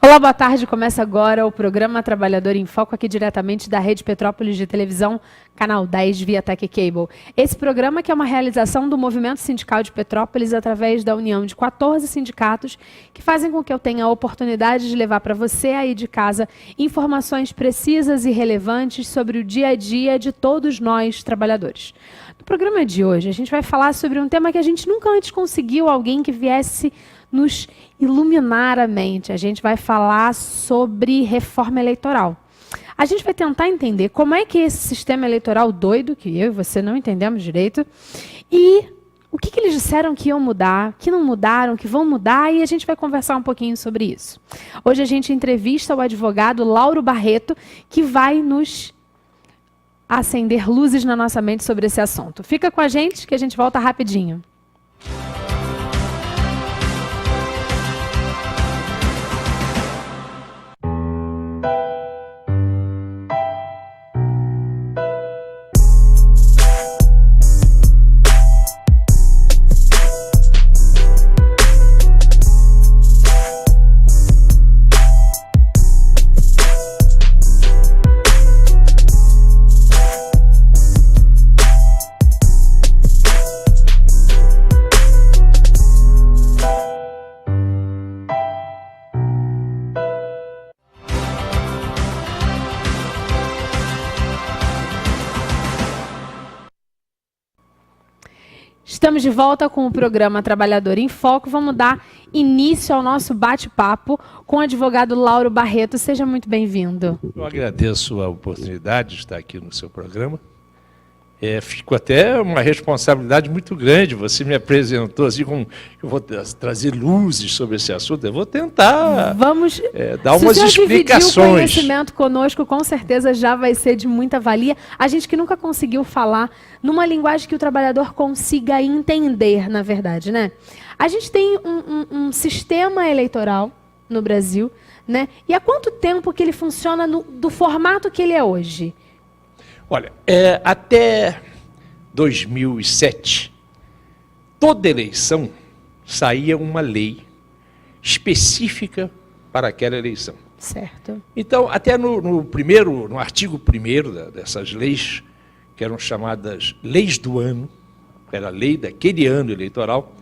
Olá, boa tarde. Começa agora o programa Trabalhador em Foco, aqui diretamente da Rede Petrópolis de Televisão, canal 10 via Tech Cable. Esse programa que é uma realização do Movimento Sindical de Petrópolis através da união de 14 sindicatos que fazem com que eu tenha a oportunidade de levar para você aí de casa informações precisas e relevantes sobre o dia a dia de todos nós trabalhadores. No programa de hoje, a gente vai falar sobre um tema que a gente nunca antes conseguiu alguém que viesse nos iluminar a mente. A gente vai falar sobre reforma eleitoral. A gente vai tentar entender como é que esse sistema eleitoral doido, que eu e você não entendemos direito, e o que eles disseram que iam mudar, que não mudaram, que vão mudar, e a gente vai conversar um pouquinho sobre isso. Hoje a gente entrevista o advogado Lauro Barreto, que vai nos acender luzes na nossa mente sobre esse assunto. Fica com a gente que a gente volta rapidinho. Estamos de volta com o programa Trabalhador em Foco. Vamos dar início ao nosso bate-papo com o advogado Lauro Barreto. Seja muito bem-vindo. Eu agradeço a oportunidade de estar aqui no seu programa. Fico até uma responsabilidade muito grande. Você me apresentou assim como eu vou trazer luzes sobre esse assunto. Eu vou tentar dar umas explicações. Se o senhor dividir o conhecimento conosco, com certeza já vai ser de muita valia. A gente que nunca conseguiu falar numa linguagem que o trabalhador consiga entender, na verdade, né? A gente tem um sistema eleitoral no Brasil, né? E há quanto tempo que ele funciona do formato que ele é hoje? Olha, até 2007, toda eleição saía uma lei específica para aquela eleição. Certo. Então, até no artigo 1º dessas leis, que eram chamadas leis do ano, era a lei daquele ano eleitoral,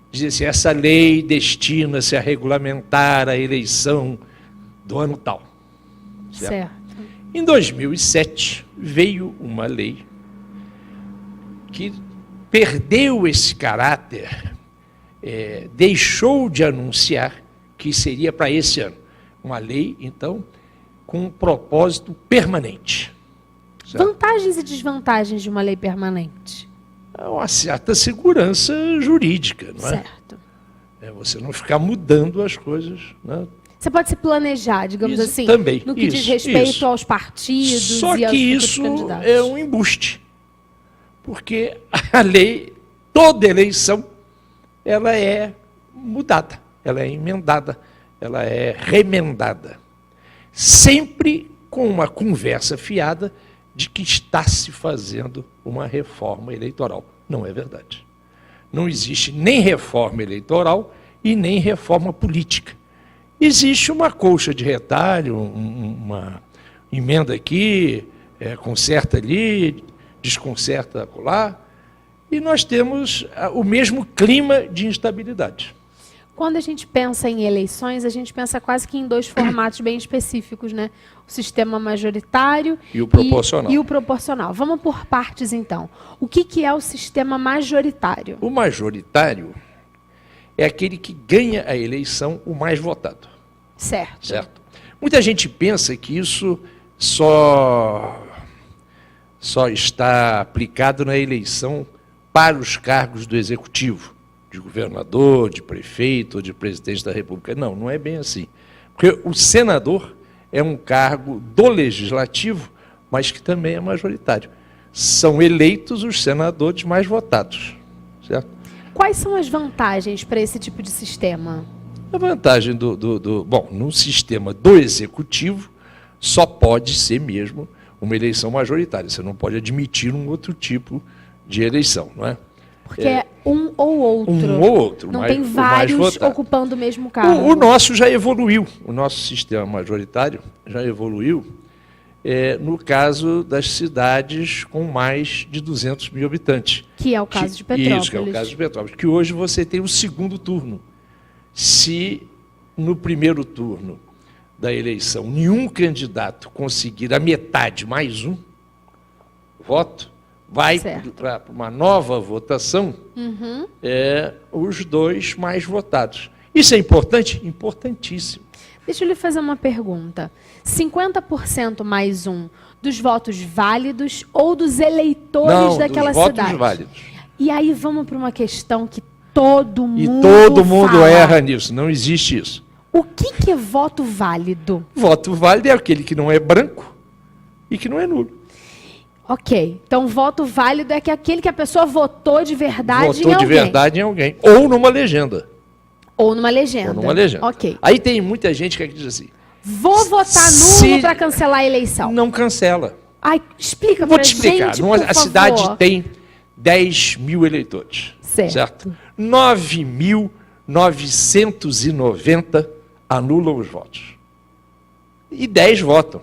dizia assim, essa lei destina-se a regulamentar a eleição do ano tal. Certo. Em 2007, veio uma lei que perdeu esse caráter, deixou de anunciar que seria para esse ano. Uma lei, então, com um propósito permanente. Certo? Vantagens e desvantagens de uma lei permanente? Uma certa segurança jurídica, não é? Certo. Você não ficar mudando as coisas, né? Você pode se planejar, digamos isso, assim, também, no que diz respeito aos partidos Só e aos que isso candidatos. É um embuste, porque a lei, toda eleição, ela é mudada, ela é emendada, ela é remendada, sempre com uma conversa fiada de que está se fazendo uma reforma eleitoral. Não é verdade. Não existe nem reforma eleitoral e nem reforma política. Existe uma colcha de retalho, uma emenda aqui, conserta ali, desconcerta acolá, e nós temos o mesmo clima de instabilidade. Quando a gente pensa em eleições, a gente pensa quase que em dois formatos bem específicos, né? O sistema majoritário e o proporcional. E o proporcional. Vamos por partes, então. O que é o sistema majoritário? O majoritário é aquele que ganha a eleição o mais votado. Certo. Certo. Muita gente pensa que isso só está aplicado na eleição para os cargos do executivo, de governador, de prefeito ou de presidente da República. Não, não é bem assim. Porque o senador é um cargo do legislativo, mas que também é majoritário. São eleitos os senadores mais votados. Certo? Quais são as vantagens para esse tipo de sistema? A vantagem bom, no sistema do executivo, só pode ser mesmo uma eleição majoritária. Você não pode admitir um outro tipo de eleição, não é? Porque é um ou outro. Um ou outro. Não mais, tem o mais vários votado. ocupando o mesmo cargo. O nosso já evoluiu, o nosso sistema majoritário já evoluiu, no caso das cidades com mais de 200 mil habitantes. Que é o caso de Petrópolis. Isso, que é o caso de Petrópolis. Que hoje você tem o segundo turno. Se no primeiro turno da eleição nenhum candidato conseguir a metade mais um voto, vai para uma nova votação, os dois mais votados. Isso é importante? Importantíssimo. Deixa eu lhe fazer uma pergunta. 50% mais um dos votos válidos ou dos eleitores daquela dos cidade? Votos válidos. E aí vamos para uma questão que todo mundo E todo mundo fala. erra nisso, não existe isso. O que é voto válido? Voto válido é aquele que não é branco e que não é nulo. Ok, então voto válido é aquele que a pessoa votou de verdade Votou em alguém. de verdade em alguém. Ou numa legenda. Ou numa legenda. Ou numa legenda. Ok. Aí tem muita gente que diz assim, Vou votar Se- nulo para cancelar a eleição. não cancela. Ai, explica Vou pra te explicar. gente, por A favor. cidade tem 10 mil eleitores. Certo. 9.990 anulam os votos. E 10 votam.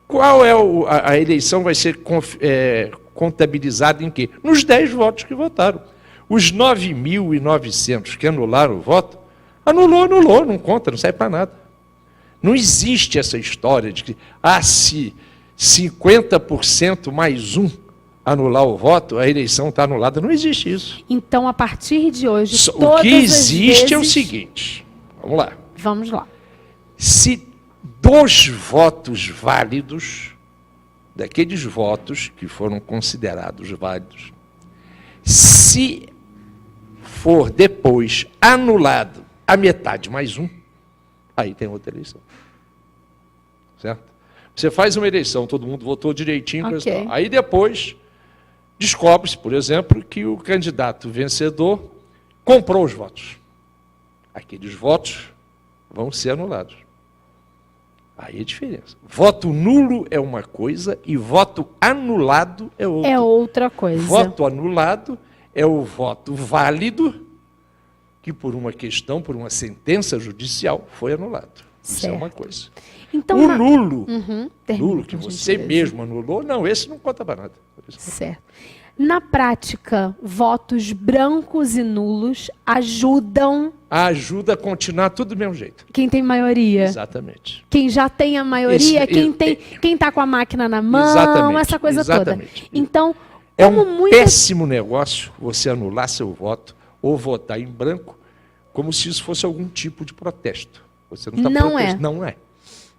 Qual é a eleição vai ser contabilizada em quê? Nos 10 votos que votaram. Os 9.900 que anularam o voto, anulou, não conta, não serve para nada. Não existe essa história de que, se 50% mais um anular o voto, a eleição está anulada. Não existe isso. Então, a partir de hoje, O que existe é o vezes... seguinte, vamos lá. Vamos lá. Se 2 votos válidos, daqueles votos que foram considerados válidos, se for depois anulado a metade mais um, aí tem outra eleição. Certo? Você faz uma eleição, todo mundo votou direitinho, coisa e tal. Aí depois descobre-se, por exemplo, que o candidato vencedor comprou os votos. Aqueles votos vão ser anulados. Aí é diferença. Voto nulo é uma coisa e voto anulado é outra. É outra coisa. Voto anulado é o voto válido que por uma questão, por uma sentença judicial, foi anulado. Isso Certo. é uma coisa. Então, o nulo, termina, que por você gentileza. mesmo anulou, não, esse não conta para nada. Certo. Na prática, votos brancos e nulos ajudam Ajuda a continuar tudo do mesmo jeito. quem tem maioria. Exatamente. Quem já tem a maioria, quem está com a máquina na mão, essa coisa toda. Então, é como um péssimo negócio você anular seu voto ou votar em branco como se isso fosse algum tipo de protesto. Você não está protestando. Não é.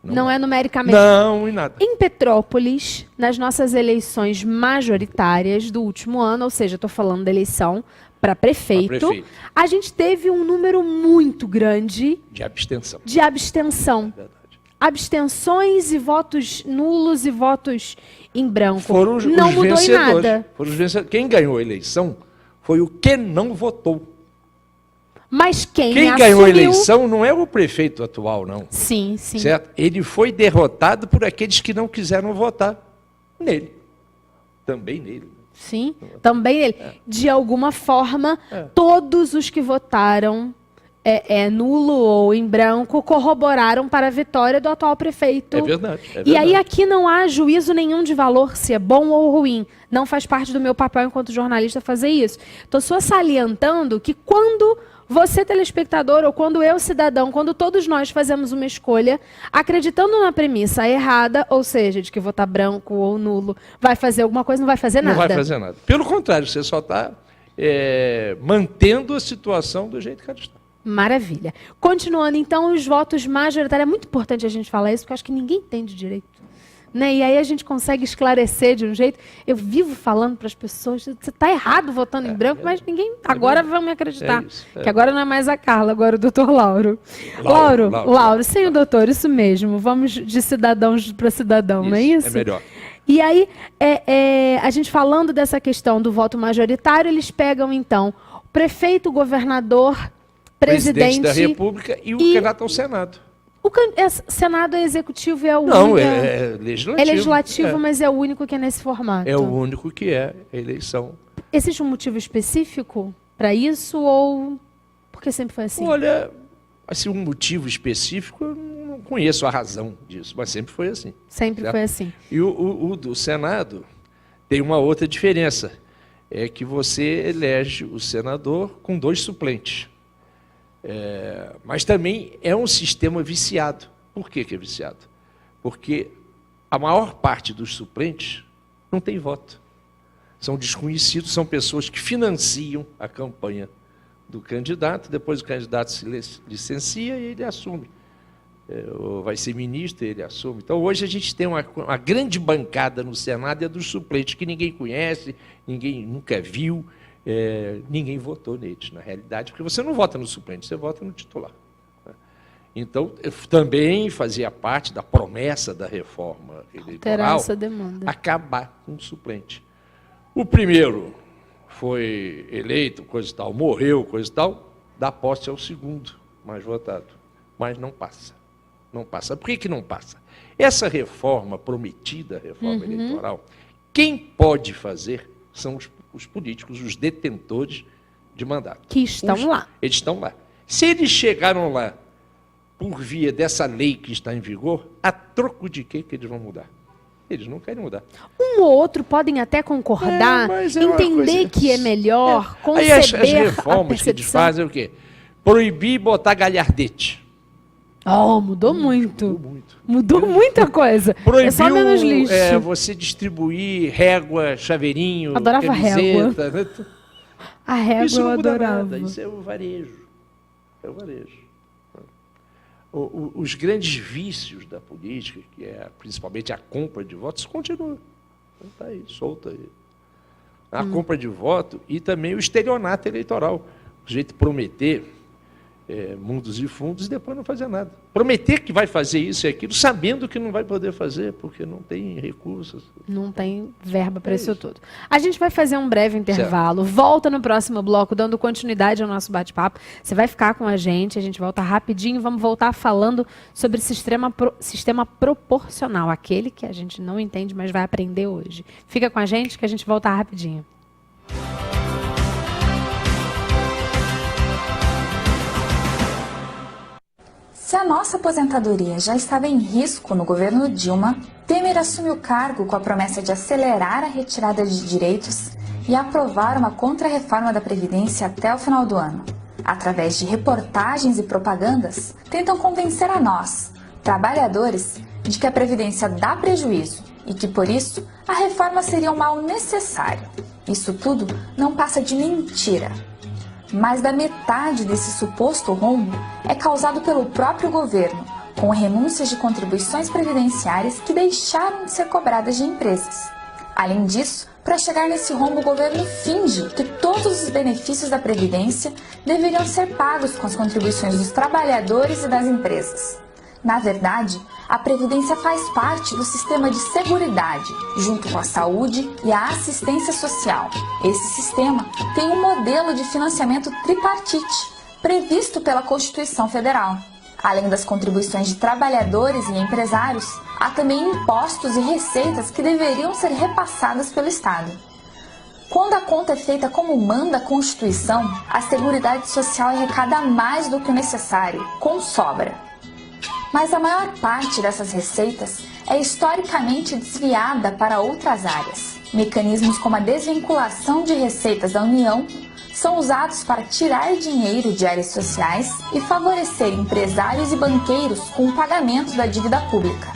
Não é numericamente. Não, e nada. Em Petrópolis, nas nossas eleições majoritárias do último ano, ou seja, estou falando da eleição para prefeito, a gente teve um número muito grande de abstenção. É verdade. Abstenções e votos nulos e votos em branco. Foram os não mudou vencedores. em nada. Foram os vencedores. Quem ganhou a eleição foi o que não votou. Mas quem ganhou a eleição não é o prefeito atual, não. Sim, sim. Certo? Ele foi derrotado por aqueles que não quiseram votar nele. Também nele. Sim, também nele. De alguma forma, todos os que votaram nulo ou em branco corroboraram para a vitória do atual prefeito. É verdade. E aí aqui não há juízo nenhum de valor se é bom ou ruim. Não faz parte do meu papel enquanto jornalista fazer isso. Estou só salientando que quando você, telespectador, ou quando eu, cidadão, quando todos nós fazemos uma escolha, acreditando na premissa errada, ou seja, de que votar branco ou nulo vai fazer alguma coisa, não vai fazer nada. Não vai fazer nada. Pelo contrário, você só está mantendo a situação do jeito que ela está. Maravilha. Continuando, então, os votos majoritários. É muito importante a gente falar isso, porque eu acho que ninguém entende direito. Né? E aí a gente consegue esclarecer de um jeito. Eu vivo falando para as pessoas, você está errado votando em branco, mas ninguém agora vai me acreditar. Que agora não é mais a Carla, agora o doutor Lauro. Lauro, sem o doutor, isso mesmo. Vamos de cidadãos para cidadão, não é isso? É melhor. E aí, a gente falando dessa questão do voto majoritário, eles pegam, então, o prefeito, o governador, presidente da República e o candidato ao Senado. O Senado executivo é o único. Não, é legislativo. É legislativo, mas é o único que é nesse formato. É o único que é a eleição Existe um motivo específico para isso ou porque sempre foi assim? Olha, assim, um motivo específico, eu não conheço a razão disso, mas sempre foi assim. Sempre certo? foi assim. E o do Senado tem uma outra diferença, é que você elege o senador com 2 suplentes. Mas também é um sistema viciado. Por que é viciado? Porque a maior parte dos suplentes não tem voto. São desconhecidos, são pessoas que financiam a campanha do candidato, depois o candidato se licencia e ele assume. Ou vai ser ministro, ele assume. Então, hoje a gente tem uma grande bancada no Senado, é dos suplentes, que ninguém conhece, ninguém nunca viu, ninguém votou neles, na realidade, porque você não vota no suplente, você vota no titular. Então, eu também fazia parte da promessa da reforma eleitoral, essa demanda. acabar com o suplente. O primeiro foi eleito, coisa e tal, morreu, coisa e tal, dá posse ao segundo mais votado, mas não passa. Não passa. Por que não passa? Essa reforma prometida, a reforma eleitoral, quem pode fazer são os políticos, os detentores de mandato. Que estão lá. Eles estão lá. Se eles chegaram lá por via dessa lei que está em vigor, a troco de quê que eles vão mudar? Eles não querem mudar. Um ou outro podem até concordar, entender que é melhor, conceber aí as reformas a que eles fazem é o quê? Proibir botar galhardete. Oh, mudou muito. Mudou muito. Mudou muita coisa. Proibiu é só menos lixo. Você distribuir régua, chaveirinho, Adorava camiseta. régua. Né? A régua Isso não eu muda adorava. nada, isso é o varejo. É o varejo. Os grandes vícios da política, que é principalmente a compra de votos, continuam. Está aí, solta aí. A compra de voto e também o estelionato eleitoral. O jeito de prometer mundos e fundos e depois não fazer nada. Prometer que vai fazer isso e aquilo, sabendo que não vai poder fazer, porque não tem recursos. Não tem verba para isso tudo. A gente vai fazer um breve intervalo, volta no próximo bloco, dando continuidade ao nosso bate-papo. Você vai ficar com a gente volta rapidinho, vamos voltar falando sobre sistema proporcional, aquele que a gente não entende, mas vai aprender hoje. Fica com a gente que a gente volta rapidinho. Se a nossa aposentadoria já estava em risco no governo Dilma, Temer assume o cargo com a promessa de acelerar a retirada de direitos e aprovar uma contra-reforma da Previdência até o final do ano. Através de reportagens e propagandas, tentam convencer a nós, trabalhadores, de que a Previdência dá prejuízo e que, por isso, a reforma seria um mal necessário. Isso tudo não passa de mentira. Mais da metade desse suposto rombo é causado pelo próprio governo, com renúncias de contribuições previdenciárias que deixaram de ser cobradas de empresas. Além disso, para chegar nesse rombo, o governo finge que todos os benefícios da Previdência deveriam ser pagos com as contribuições dos trabalhadores e das empresas. Na verdade, a Previdência faz parte do sistema de seguridade, junto com a saúde e a assistência social. Esse sistema tem um modelo de financiamento tripartite, previsto pela Constituição Federal. Além das contribuições de trabalhadores e empresários, há também impostos e receitas que deveriam ser repassadas pelo Estado. Quando a conta é feita como manda a Constituição, a Seguridade Social arrecada mais do que o necessário, com sobra. Mas a maior parte dessas receitas é historicamente desviada para outras áreas. Mecanismos como a desvinculação de receitas da União são usados para tirar dinheiro de áreas sociais e favorecer empresários e banqueiros com o pagamento da dívida pública.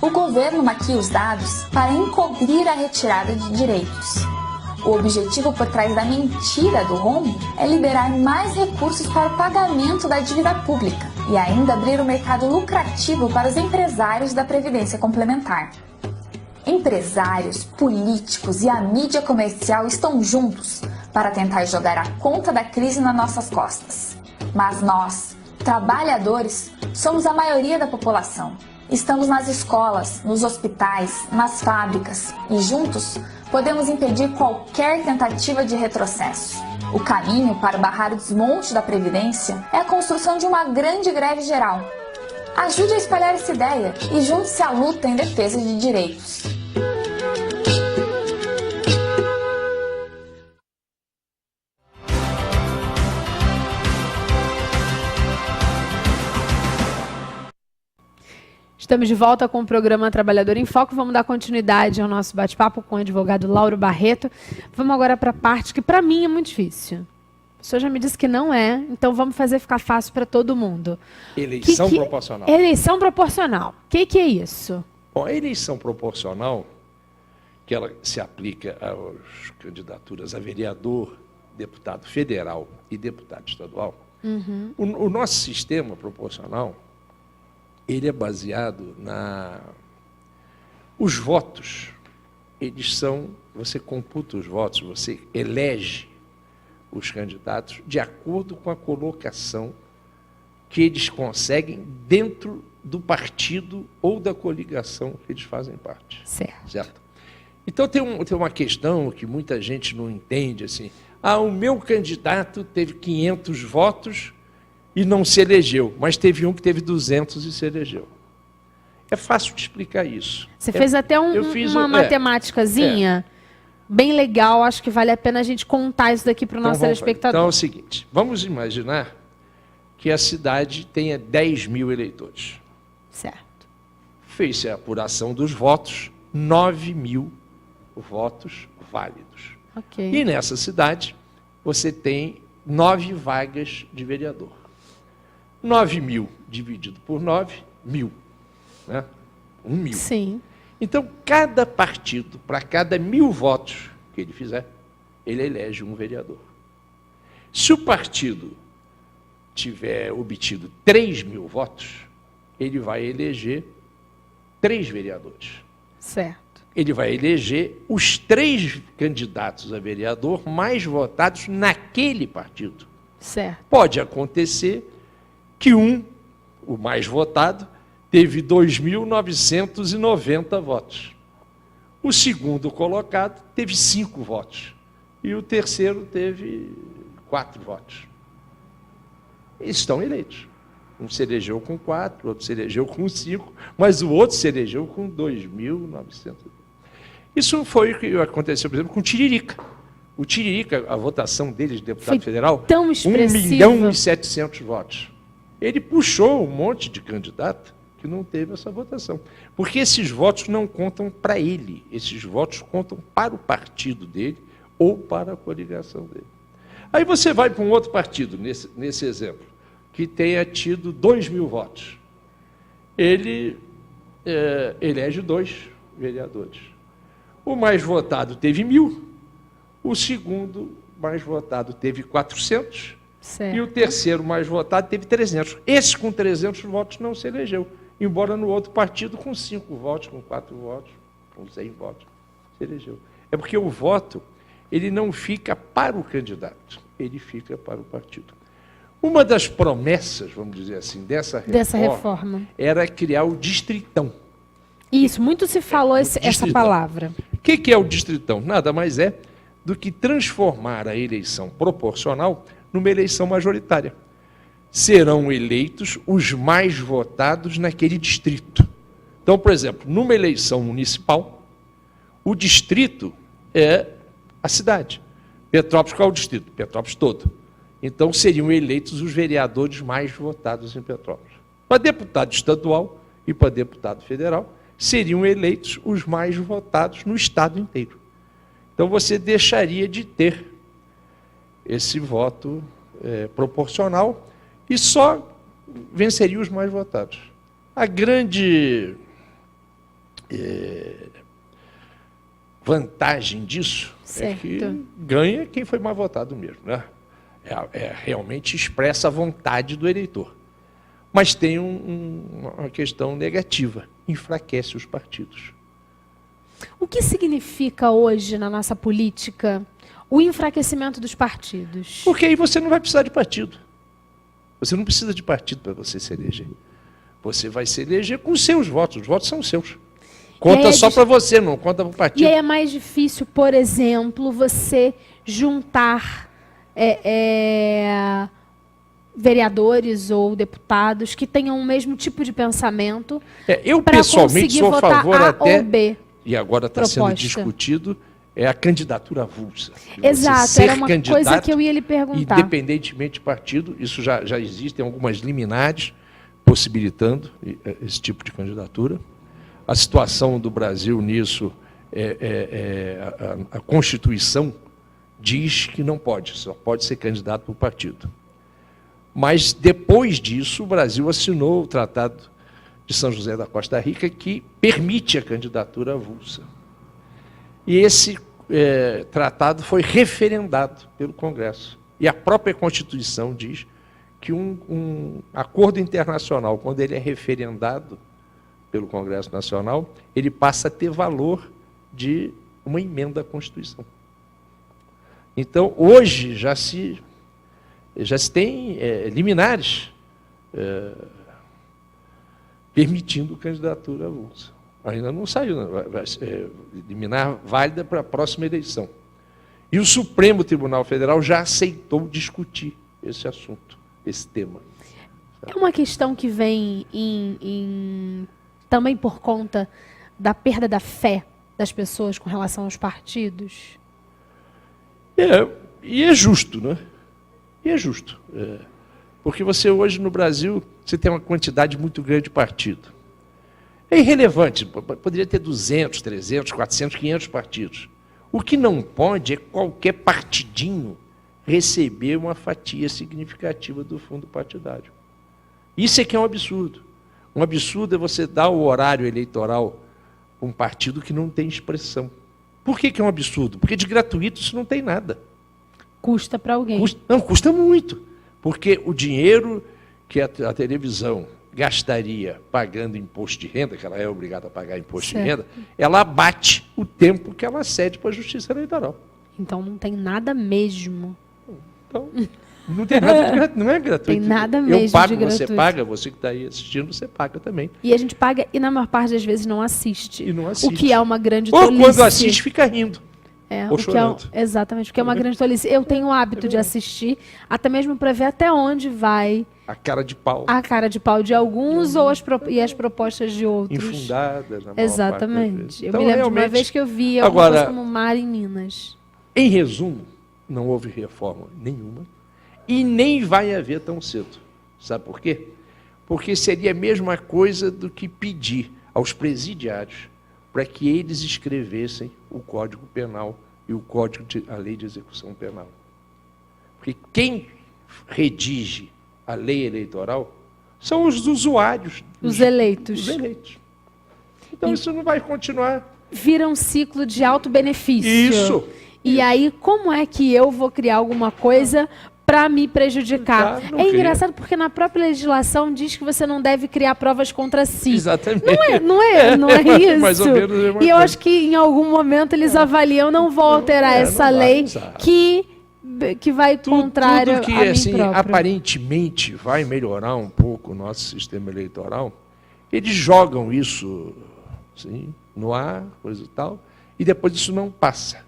O governo maquia os dados para encobrir a retirada de direitos. O objetivo por trás da mentira do rombo é liberar mais recursos para o pagamento da dívida pública e ainda abrir o mercado lucrativo para os empresários da Previdência Complementar. Empresários, políticos e a mídia comercial estão juntos para tentar jogar a conta da crise nas nossas costas. Mas nós, trabalhadores, somos a maioria da população. Estamos nas escolas, nos hospitais, nas fábricas e juntos podemos impedir qualquer tentativa de retrocesso. O caminho para barrar o desmonte da Previdência é a construção de uma grande greve geral. Ajude a espalhar essa ideia e junte-se à luta em defesa de direitos. Estamos de volta com o programa Trabalhador em Foco. Vamos dar continuidade ao nosso bate-papo com o advogado Lauro Barreto. Vamos agora para a parte que, para mim, é muito difícil. O senhor já me disse que não é, então vamos fazer ficar fácil para todo mundo. Eleição proporcional. Eleição proporcional. O que é isso? Bom, a eleição proporcional, que ela se aplica às candidaturas a vereador, deputado federal e deputado estadual, o nosso sistema proporcional, ele é baseado os votos, eles são, você computa os votos, você elege os candidatos de acordo com a colocação que eles conseguem dentro do partido ou da coligação que eles fazem parte. Certo. Então tem uma questão que muita gente não entende, assim, o meu candidato teve 500 votos e não se elegeu, mas teve um que teve 200 e se elegeu. É fácil de explicar isso. Você fez até uma matemáticazinha bem legal, acho que vale a pena a gente contar isso daqui para o nosso telespectador. Então é o seguinte, vamos imaginar que a cidade tenha 10 mil eleitores. Certo. Fez-se a apuração dos votos, 9 mil votos válidos. Okay. E nessa cidade, você tem 9 vagas de vereador. 9 mil dividido por 9, 1.000. Né? 1.000. Sim. Então, cada partido, para cada 1.000 votos que ele fizer, ele elege um vereador. Se o partido tiver obtido 3.000 votos, ele vai eleger 3 vereadores. Certo. Ele vai eleger os 3 candidatos a vereador mais votados naquele partido. Certo. Pode acontecer que o mais votado, teve 2.990 votos. O segundo colocado teve 5 votos. E o terceiro teve 4 votos. Eles estão eleitos. Um se elegeu com 4, outro se elegeu com 5, mas o outro se elegeu com 2.900. Isso foi o que aconteceu, por exemplo, com o Tiririca. O Tiririca, a votação dele de deputado federal, tão expressiva. 1.700.000 votos. Ele puxou um monte de candidato que não teve essa votação. Porque esses votos não contam para ele, esses votos contam para o partido dele ou para a coligação dele. Aí você vai para um outro partido, nesse exemplo, que tenha tido 2.000 votos. Ele elege 2 vereadores. O mais votado teve 1.000, o segundo mais votado teve 400, certo. E o terceiro mais votado teve 300. Esse com 300 votos não se elegeu, embora no outro partido com 5 votos, com 4 votos, com 100 votos, se elegeu. É porque o voto, ele não fica para o candidato, ele fica para o partido. Uma das promessas, vamos dizer assim, dessa reforma era criar o distritão. Isso, muito se falou essa palavra. O que é o distritão? Nada mais é do que transformar a eleição proporcional numa eleição majoritária. Serão eleitos os mais votados naquele distrito. Então, por exemplo, numa eleição municipal, o distrito é a cidade. Petrópolis, qual é o distrito? Petrópolis todo. Então, seriam eleitos os vereadores mais votados em Petrópolis. Para deputado estadual e para deputado federal, seriam eleitos os mais votados no estado inteiro. Então, você deixaria de ter esse voto proporcional e só venceria os mais votados. A grande vantagem disso é que ganha quem foi mais votado mesmo, né? Realmente expressa a vontade do eleitor. Mas tem uma questão negativa, enfraquece os partidos. O que significa hoje na nossa política o enfraquecimento dos partidos? Porque aí você não vai precisar de partido. Você não precisa de partido para você se eleger. Você vai se eleger com os seus votos. Os votos são seus. Conta só para você, não conta para o partido. E aí é mais difícil, por exemplo, você juntar vereadores ou deputados que tenham o mesmo tipo de pensamento. Eu pessoalmente sou a favor até, B, e agora está sendo discutido, a candidatura avulsa. Exato, era uma coisa que eu ia lhe perguntar. Independentemente de partido, isso já existe em algumas liminares, impossibilitando esse tipo de candidatura. A situação do Brasil nisso, a Constituição diz que não pode, só pode ser candidato por partido. Mas, depois disso, o Brasil assinou o Tratado de São José da Costa Rica, que permite a candidatura avulsa. E esse tratado foi referendado pelo Congresso. E a própria Constituição diz que um acordo internacional, quando ele é referendado pelo Congresso Nacional, ele passa a ter valor de uma emenda à Constituição. Então, hoje, já se tem liminares permitindo candidatura avulsa. Ainda não saiu, vai ser liminar válida para a próxima eleição. E o Supremo Tribunal Federal já aceitou discutir esse assunto, esse tema. É uma questão que vem também por conta da perda da fé das pessoas com relação aos partidos? E é justo, né? E é justo. Porque você hoje no Brasil, você tem uma quantidade muito grande de partido. É irrelevante, poderia ter 200, 300, 400, 500 partidos. O que não pode é qualquer partidinho receber uma fatia significativa do fundo partidário. Isso é que é um absurdo. Um absurdo é você dar o horário eleitoral para um partido que não tem expressão. Por que é um absurdo? Porque de gratuito isso não tem nada. Custa para alguém. Custa muito. Porque o dinheiro que a televisão gastaria pagando imposto de renda, que ela é obrigada a pagar imposto de renda, ela abate o tempo que ela cede para a Justiça Eleitoral. Então não tem nada mesmo. Então, não tem nada não é gratuito. Tem nada mesmo. Eu pago, de gratuito. você paga, você que está aí assistindo, você paga também. E a gente paga e na maior parte das vezes não assiste. E não assiste. O que é uma grande Ou tolice. quando assiste, fica rindo. Ou chorando. Exatamente, porque é uma grande tolice. Eu tenho o hábito de assistir, até mesmo para ver até onde vai a cara de pau. A cara de pau de alguns ou as propostas de outros. Infundadas, na maior Exatamente. parte das vezes. Eu Então, me lembro de uma realmente, vez que eu vi alguma agora, coisa como mar em Minas. Em resumo, não houve reforma nenhuma e nem vai haver tão cedo. Sabe por quê? Porque seria a mesma coisa do que pedir aos presidiários para que eles escrevessem o Código Penal e a Lei de Execução Penal. Porque quem redige a lei eleitoral são os usuários. Os eleitos. Os eleitos. Então isso não vai continuar. Vira um ciclo de auto-benefício. Isso. E aí, como é que eu vou criar alguma coisa para me prejudicar? É engraçado porque na própria legislação diz que você não deve criar provas contra si. Exatamente. Não é isso. Mais ou menos é uma e eu coisa. acho que em algum momento eles avaliam, não vou alterar essa lei que vai contrário tudo que, a mim assim, próprio. aparentemente vai melhorar um pouco o nosso sistema eleitoral, eles jogam isso assim, no ar, coisa e tal, e depois isso não passa.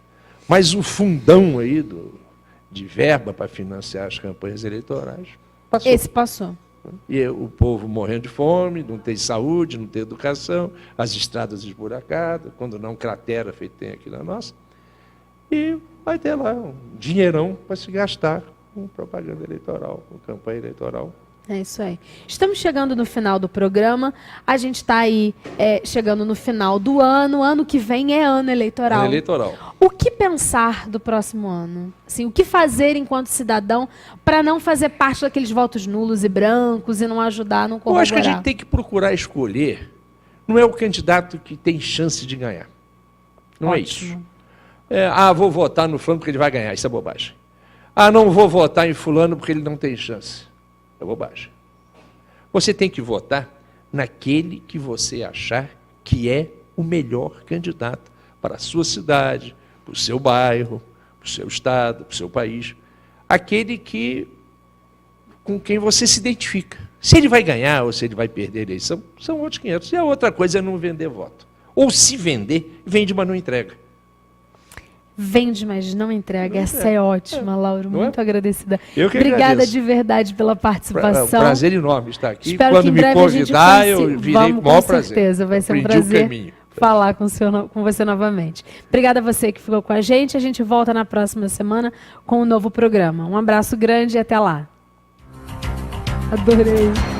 Mas o fundão aí de verba para financiar as campanhas eleitorais passou. Esse passou. E o povo morrendo de fome, não tem saúde, não tem educação, as estradas esburacadas, quando não cratera, feito tem aqui na nossa. E vai ter lá um dinheirão para se gastar com propaganda eleitoral, com campanha eleitoral. É isso aí. Estamos chegando no final do programa. A gente está aí chegando no final do ano. Ano que vem é ano eleitoral. Ano eleitoral. O que pensar do próximo ano? Assim, o que fazer enquanto cidadão para não fazer parte daqueles votos nulos e brancos e não ajudar, não corroborar? Eu acho que a gente tem que procurar escolher. Não é o candidato que tem chance de ganhar. Não é isso. Vou votar no fulano porque ele vai ganhar. Isso é bobagem. Não vou votar em fulano porque ele não tem chance. É bobagem. Você tem que votar naquele que você achar que é o melhor candidato para a sua cidade, para o seu bairro, para o seu estado, para o seu país. Aquele com quem você se identifica. Se ele vai ganhar ou se ele vai perder a eleição, são outros 500. E a outra coisa é não vender voto. Ou se vender, vende, mas não entrega. Vende, mas não entrega. Essa é ótima, Lauro. Muito agradecida. Eu que Obrigada agradeço. De verdade pela participação. É um prazer enorme estar aqui. Espero Quando que em me breve convidar, eu virei com o maior prazer. certeza, vai ser um prazer falar com você novamente. Obrigada a você que ficou com a gente. A gente volta na próxima semana com um novo programa. Um abraço grande e até lá. Adorei.